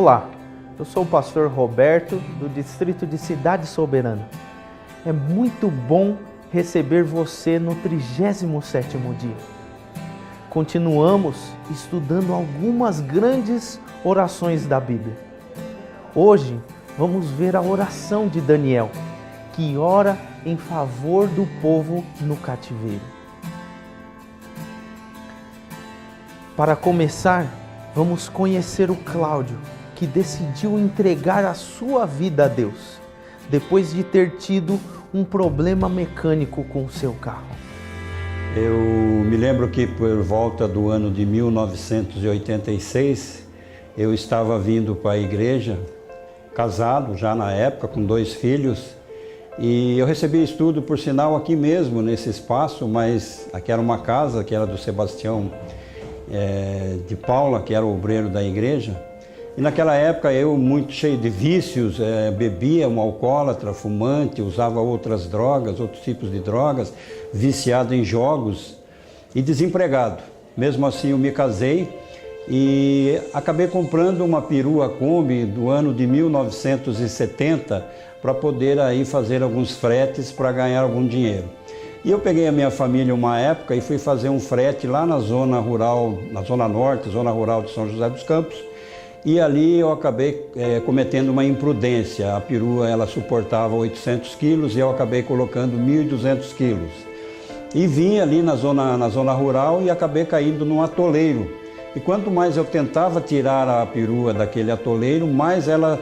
Olá, eu sou o pastor Roberto, do distrito de Cidade Soberana. É muito bom receber você no 37º dia. Continuamos estudando algumas grandes orações da Bíblia. Hoje vamos ver a oração de Daniel, que ora em favor do povo no cativeiro. Para começar, vamos conhecer o Cláudio, que decidiu entregar a sua vida a Deus, depois de ter tido um problema mecânico com o seu carro. Eu me lembro que por volta do ano de 1986, eu estava vindo para a igreja, casado já na época, com 2 filhos, e eu recebi estudo, por sinal, aqui mesmo, nesse espaço, mas aqui era uma casa que era do Sebastião de Paula, que era o obreiro da igreja. E naquela época eu, muito cheio de vícios, bebia, um alcoólatra, fumante, usava outras drogas, outros tipos de drogas, viciado em jogos e desempregado. Mesmo assim eu me casei e acabei comprando uma perua Kombi do ano de 1970 para poder aí fazer alguns fretes para ganhar algum dinheiro. E eu peguei a minha família uma época e fui fazer um frete lá na zona rural, na zona norte, zona rural de São José dos Campos. E ali eu acabei cometendo uma imprudência. A perua ela suportava 800 quilos e eu acabei colocando 1.200 quilos. E vim ali na zona rural e acabei caindo num atoleiro. E quanto mais eu tentava tirar a perua daquele atoleiro, mais ela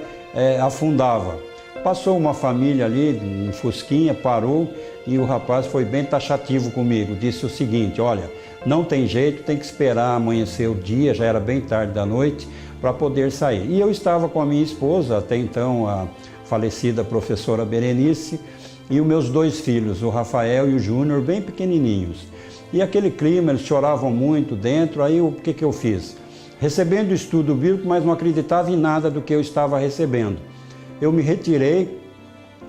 afundava. Passou uma família ali, um fusquinha, parou e o rapaz foi bem taxativo comigo. Disse o seguinte: olha, não tem jeito, tem que esperar amanhecer o dia, já era bem tarde da noite, para poder sair. E eu estava com a minha esposa, até então a falecida professora Berenice, e os meus 2 filhos, o Rafael e o Júnior, bem pequenininhos. E aquele clima, eles choravam muito dentro, aí o que eu fiz? Recebendo o estudo bíblico, mas não acreditava em nada do que eu estava recebendo. Eu me retirei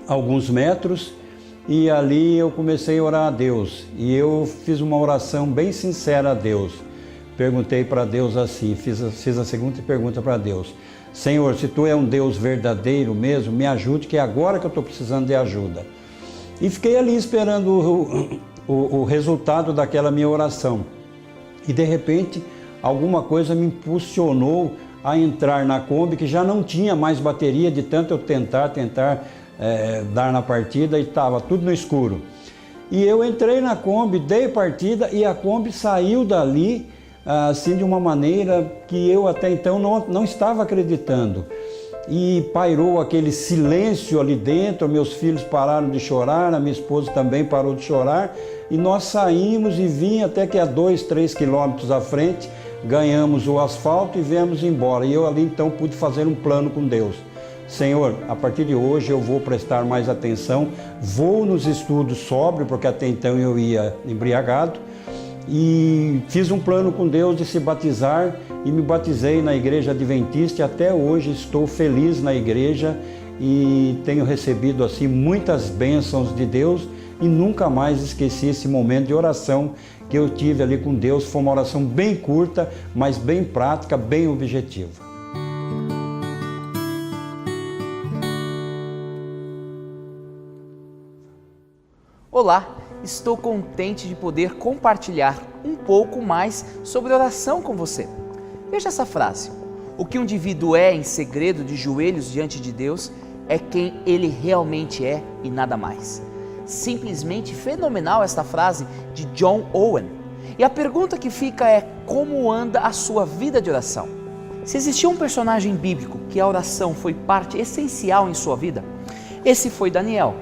alguns metros e ali eu comecei a orar a Deus. E eu fiz uma oração bem sincera a Deus. Perguntei para Deus assim, fiz a seguinte pergunta para Deus: Senhor, se Tu é um Deus verdadeiro mesmo, me ajude, que é agora que eu estou precisando de ajuda. E fiquei ali esperando o resultado daquela minha oração. E de repente, alguma coisa me impulsionou a entrar na Kombi, que já não tinha mais bateria, de tanto eu tentar dar na partida, e estava tudo no escuro. E eu entrei na Kombi, dei partida e a Kombi saiu dali, assim, de uma maneira que eu até então não estava acreditando. E pairou aquele silêncio ali dentro, meus filhos pararam de chorar, a minha esposa também parou de chorar, e nós saímos e vim até que a 2, 3 quilômetros à frente, ganhamos o asfalto e viemos embora. E eu ali então pude fazer um plano com Deus. Senhor, a partir de hoje eu vou prestar mais atenção, vou nos estudos sóbrio, porque até então eu ia embriagado, e fiz um plano com Deus de se batizar e me batizei na igreja adventista e até hoje estou feliz na igreja e tenho recebido assim muitas bênçãos de Deus e nunca mais esqueci esse momento de oração que eu tive ali com Deus. Foi uma oração bem curta, mas bem prática, bem objetiva. Olá, estou contente de poder compartilhar um pouco mais sobre oração com você. Veja essa frase: o que um indivíduo é em segredo de joelhos diante de Deus é quem ele realmente é e nada mais. Simplesmente fenomenal esta frase de John Owen. E a pergunta que fica é: como anda a sua vida de oração? Se existia um personagem bíblico que a oração foi parte essencial em sua vida, esse foi Daniel.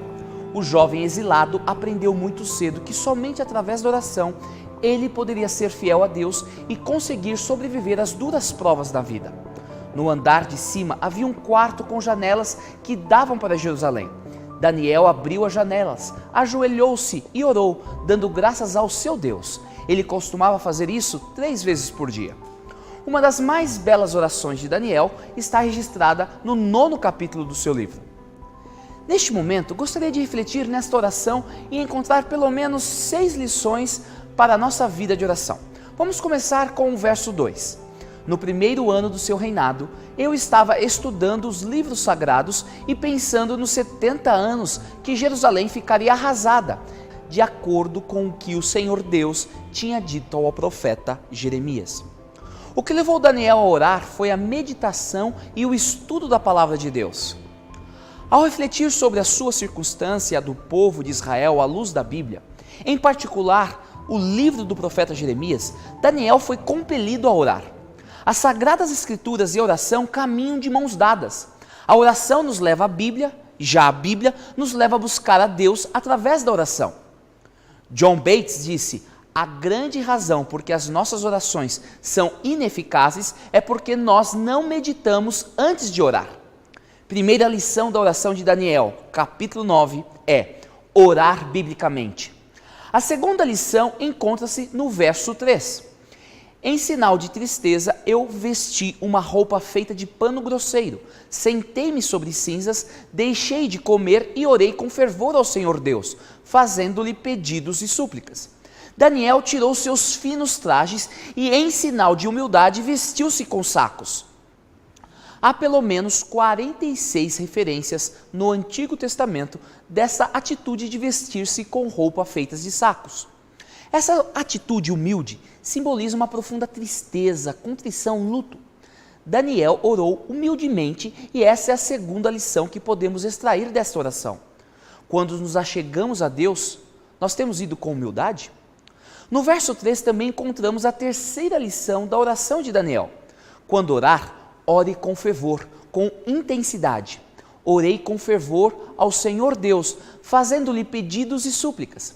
O jovem exilado aprendeu muito cedo que somente através da oração ele poderia ser fiel a Deus e conseguir sobreviver às duras provas da vida. No andar de cima havia um quarto com janelas que davam para Jerusalém. Daniel abriu as janelas, ajoelhou-se e orou, dando graças ao seu Deus. Ele costumava fazer isso 3 vezes por dia. Uma das mais belas orações de Daniel está registrada no 9º capítulo do seu livro. Neste momento, gostaria de refletir nesta oração e encontrar pelo menos 6 lições para a nossa vida de oração. Vamos começar com o verso 2. No primeiro ano do seu reinado, eu estava estudando os livros sagrados e pensando nos 70 anos que Jerusalém ficaria arrasada, de acordo com o que o Senhor Deus tinha dito ao profeta Jeremias. O que levou Daniel a orar foi a meditação e o estudo da palavra de Deus. Ao refletir sobre a sua circunstância e a do povo de Israel à luz da Bíblia, em particular o livro do profeta Jeremias, Daniel foi compelido a orar. As Sagradas Escrituras e a oração caminham de mãos dadas. A oração nos leva à Bíblia, já a Bíblia nos leva a buscar a Deus através da oração. John Bates disse: a grande razão por que as nossas orações são ineficazes é porque nós não meditamos antes de orar. Primeira lição da oração de Daniel, capítulo 9, é orar biblicamente. A segunda lição encontra-se no verso 3. Em sinal de tristeza, eu vesti uma roupa feita de pano grosseiro, sentei-me sobre cinzas, deixei de comer e orei com fervor ao Senhor Deus, fazendo-lhe pedidos e súplicas. Daniel tirou seus finos trajes e, em sinal de humildade, vestiu-se com sacos. Há pelo menos 46 referências no Antigo Testamento dessa atitude de vestir-se com roupa feitas de sacos. Essa atitude humilde simboliza uma profunda tristeza, contrição, luto. Daniel orou humildemente e essa é a segunda lição que podemos extrair dessa oração. Quando nos achegamos a Deus, nós temos ido com humildade? No verso 3 também encontramos a terceira lição da oração de Daniel. Quando orar, ore com fervor, com intensidade. Orei com fervor ao Senhor Deus, fazendo-lhe pedidos e súplicas.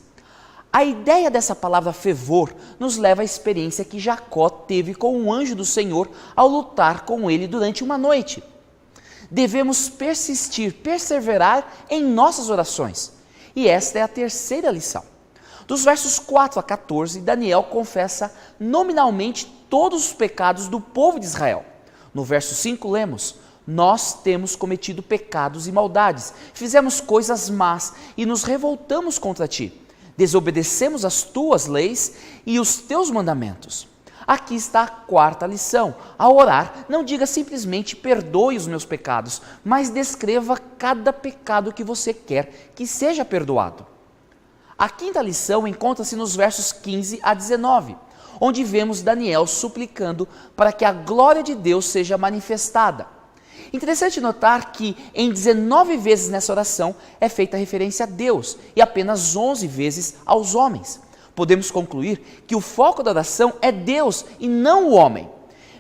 A ideia dessa palavra fervor nos leva à experiência que Jacó teve com um anjo do Senhor ao lutar com ele durante uma noite. Devemos persistir, perseverar em nossas orações. E esta é a terceira lição. Dos versos 4 a 14, Daniel confessa nominalmente todos os pecados do povo de Israel. No verso 5 lemos: nós temos cometido pecados e maldades, fizemos coisas más e nos revoltamos contra ti. Desobedecemos as tuas leis e os teus mandamentos. Aqui está a quarta lição. Ao orar, não diga simplesmente perdoe os meus pecados, mas descreva cada pecado que você quer que seja perdoado. A quinta lição encontra-se nos versos 15 a 19, onde vemos Daniel suplicando para que a glória de Deus seja manifestada. Interessante notar que em 19 vezes nessa oração é feita referência a Deus e apenas 11 vezes aos homens. Podemos concluir que o foco da oração é Deus e não o homem.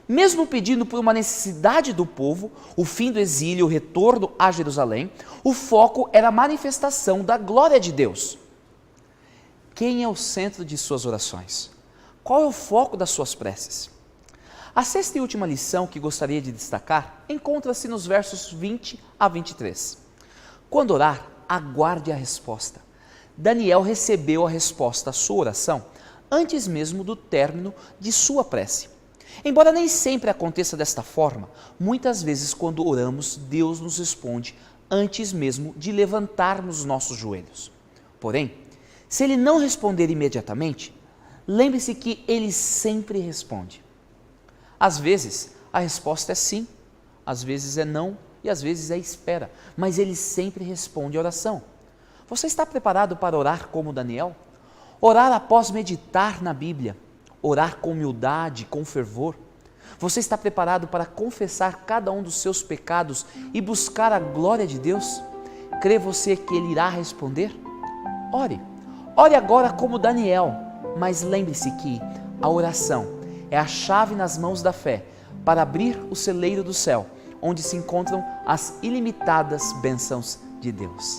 Mesmo pedindo por uma necessidade do povo, o fim do exílio e o retorno a Jerusalém, o foco era a manifestação da glória de Deus. Quem é o centro de suas orações? Qual é o foco das suas preces? A sexta e última lição que gostaria de destacar encontra-se nos versos 20 a 23. Quando orar, aguarde a resposta. Daniel recebeu a resposta à sua oração antes mesmo do término de sua prece. Embora nem sempre aconteça desta forma, muitas vezes quando oramos, Deus nos responde antes mesmo de levantarmos os nossos joelhos. Porém, se Ele não responder imediatamente, lembre-se que Ele sempre responde. Às vezes, a resposta é sim, às vezes é não e às vezes é espera, mas Ele sempre responde a oração. Você está preparado para orar como Daniel? Orar após meditar na Bíblia, orar com humildade, com fervor? Você está preparado para confessar cada um dos seus pecados e buscar a glória de Deus? Crê você que Ele irá responder? Ore agora como Daniel, mas lembre-se que a oração é a chave nas mãos da fé para abrir o celeiro do céu, onde se encontram as ilimitadas bênçãos de Deus.